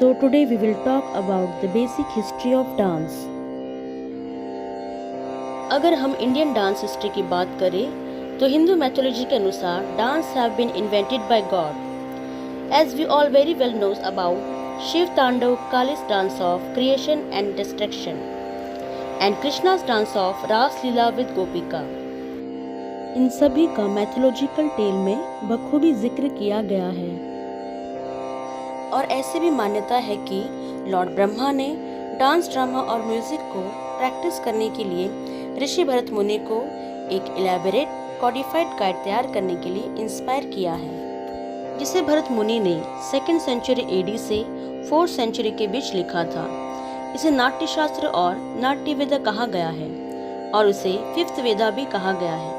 So today we will talk about the basic history of dance. अगर हम Indian dance history की बात करें तो हिंदू मैथोलॉजी के अनुसार dance have been invented by god. As we all very well knows about Shiv Tandav Kali's dance of creation and destruction and Krishna's dance of Ras Leela with Gopika. इन सभी का mythological tell में बखूबी जिक्र किया गया है और ऐसे भी मान्यता है कि लॉर्ड ब्रह्मा ने डांस, ड्रामा और म्यूजिक को प्रैक्टिस करने के लिए ऋषि भरत मुनि को एक इलेबोरेट कॉडिफाइड गाइड तैयार करने के लिए इंस्पायर किया है, जिसे भरत मुनि ने 2nd सेंचुरी एडी से 4th सेंचुरी के बीच लिखा था. इसे नाट्य शास्त्र और नाट्य वेदा कहा गया है और उसे 5th वेदा भी कहा गया है.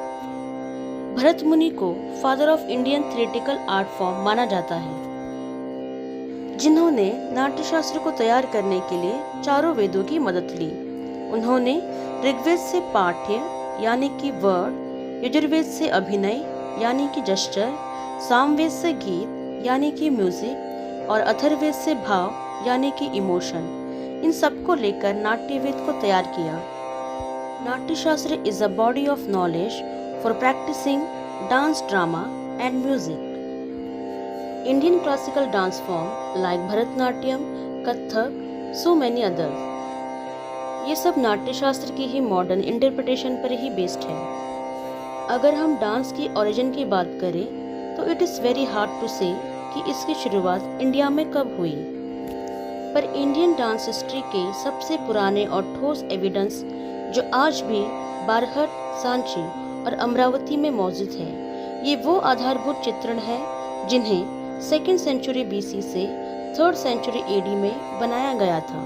भरत मुनि को father of Indian theoretical art form माना जाता है, जिन्होंने नाट्यशास्त्र को तैयार करने के लिए चारों वेदों की मदद ली. उन्होंने ऋग्वेद से पाठ्य यानी कि वर्ड, यजुर्वेद से अभिनय यानी कि जेस्चर, सामवेद से गीत यानी कि म्यूजिक और अथर्ववेद से भाव यानी कि इमोशन, इन सब को लेकर नाट्यवेद को तैयार किया. Natyashastra is a body of knowledge for practicing dance, drama and music. Indian classical dance form like Bharatanatyam, Kathak, so many others. ये सब नाट्य शास्त्र की ही मॉडर्न इंटरप्रिटेशन पर ही बेस्ड है. अगर हम डांस की ओरिजिन की बात करें तो it is very hard to say कि इसकी शुरुआत इंडिया में कब हुई. पर इंडियन डांस हिस्ट्री के सबसे पुराने और ठोस एविडेंस जो आज भी बारहट, सांची और अमरावती में मौजूद है, ये वो आधारभूत चित्रण है जिन्हें 2nd सेंचुरी बीसी से 3rd सेंचुरी एडी में बनाया गया था.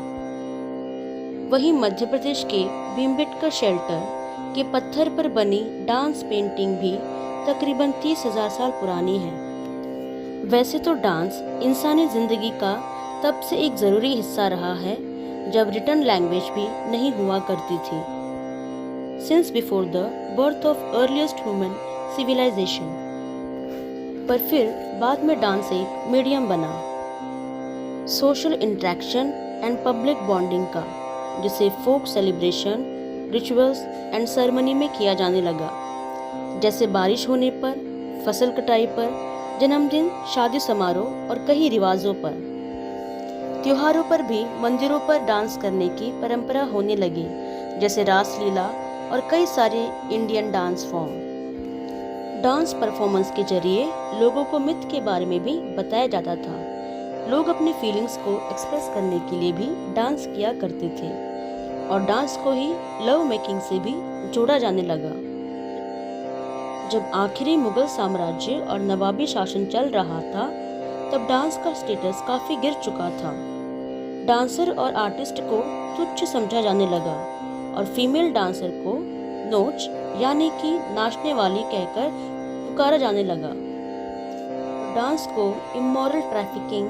वहीं मध्य प्रदेश के भीमबेटका शेल्टर के पत्थर पर बनी डांस पेंटिंग भी तकरीबन 30,000 साल पुरानी है. वैसे तो डांस इंसानी जिंदगी का तब से एक ज़रूरी हिस्सा रहा है जब रिटन लैंग्वेज भी नहीं हुआ करती थी, since before the birth of earliest human civilization. पर फिर बाद में डांस एक मीडियम बना social interaction and public bonding का, जिसे folk celebration, rituals and ceremony में किया जाने लगा, जैसे बारिश होने पर, फसल कटाई पर, जन्मदिन, शादी समारोह और कई रिवाजों पर. त्योहारों पर भी मंदिरों पर डांस करने की परंपरा होने लगी, जैसे रास लीला और कई सारे Indian dance form. Dance performance के जरिए लोगों को मिथ के बारे में भी बताया जाता था. लोग अपनी फीलिंग्स को एक्सप्रेस करने के लिए भी डांस किया करते थे और डांस को ही लव मेकिंग से भी जोड़ा जाने लगा. जब आखिरी मुगल साम्राज्य और नवाबी शासन चल रहा था तब डांस का स्टेटस काफ़ी गिर चुका था. डांसर और आर्टिस्ट को तुच्छ समझा जाने लगा और फीमेल डांसर को नोच यानी कि नाचने वाली कहकर पुकारा जाने लगा. डांस को इमोरल ट्रैफिकिंग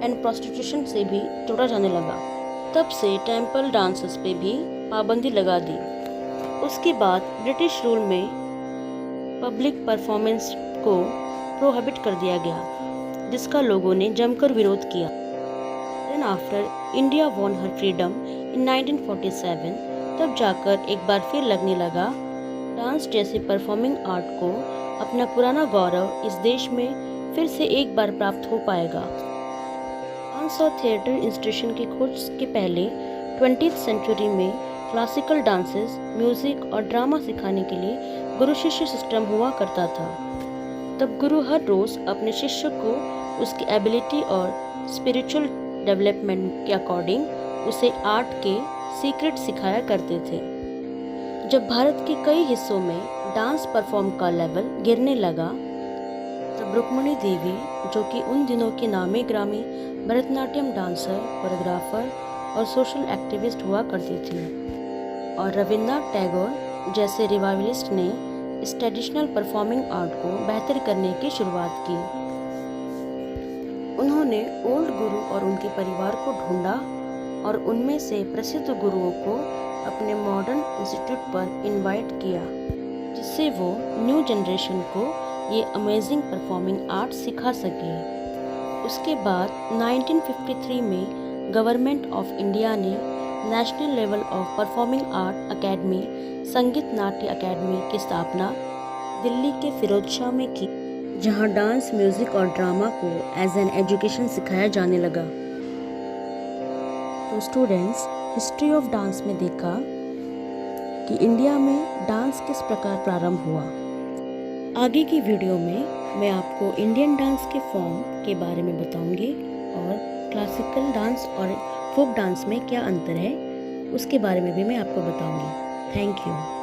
एंड प्रोस्टिट्यूशन से भी जोड़ा जाने लगा. तब से टेम्पल डांसेस पे भी पाबंदी लगा दी. उसके बाद ब्रिटिश रूल में पब्लिक परफॉर्मेंस को प्रोहिबिट कर दिया गया, जिसका लोगों ने जमकर विरोध किया. Then after India won her freedom in 1947, तब जाकर एक बार फिर लगने लगा डांस जैसे परफॉर्मिंग आर्ट को अपना पुराना गौरव इस देश में फिर से एक बार प्राप्त हो पाएगा. डांस और थिएटर इंस्टीट्यूशन की खोज के पहले 20th सेंचुरी में क्लासिकल डांसेस, म्यूजिक और ड्रामा सिखाने के लिए गुरु शिष्य सिस्टम हुआ करता था. तब गुरु हर रोज़ अपने शिष्य को उसकी एबिलिटी और स्पिरिचुअल डेवलपमेंट के अकॉर्डिंग उसे आर्ट के सीक्रेट सिखाया करते थे. जब भारत के कई हिस्सों में डांस परफॉर्म का लेवल गिरने लगा तब रुक्मिणी देवी, जो कि उन दिनों की नामी ग्रामी भरतनाट्यम डांसर, कोरियोग्राफर और सोशल एक्टिविस्ट हुआ करती थी, और रविन्द्रनाथ टैगोर जैसे रिवाइवलिस्ट ने इस ट्रेडिशनल परफॉर्मिंग आर्ट को बेहतर करने की शुरुआत की. उन्होंने ओल्ड गुरु और उनके परिवार को ढूंढा और उनमें से प्रसिद्ध गुरुओं को अपने मॉडर्न इंस्टीट्यूट पर इनवाइट किया, जिससे वो न्यू जनरेशन को ये अमेजिंग परफॉर्मिंग आर्ट सिखा सके. उसके बाद 1953 में गवर्नमेंट ऑफ इंडिया ने national level of performing art academy संगीत नाट्य अकेडमी की स्थापना दिल्ली के फिरोज शाह में की, जहां डांस, म्यूजिक और ड्रामा को एज एन एजुकेशन सिखाया जाने लगा। तो स्टूडेंट्स, हिस्ट्री ऑफ डांस में देखा कि इंडिया में डांस किस प्रकार प्रारंभ हुआ। आगे की वीडियो में मैं आपको इंडियन डांस के फॉर्म के बारे में बताऊंगी और क्लासिकल डांस और फोक डांस में क्या अंतर है उसके बारे में भी मैं आपको बताऊंगी। Thank you.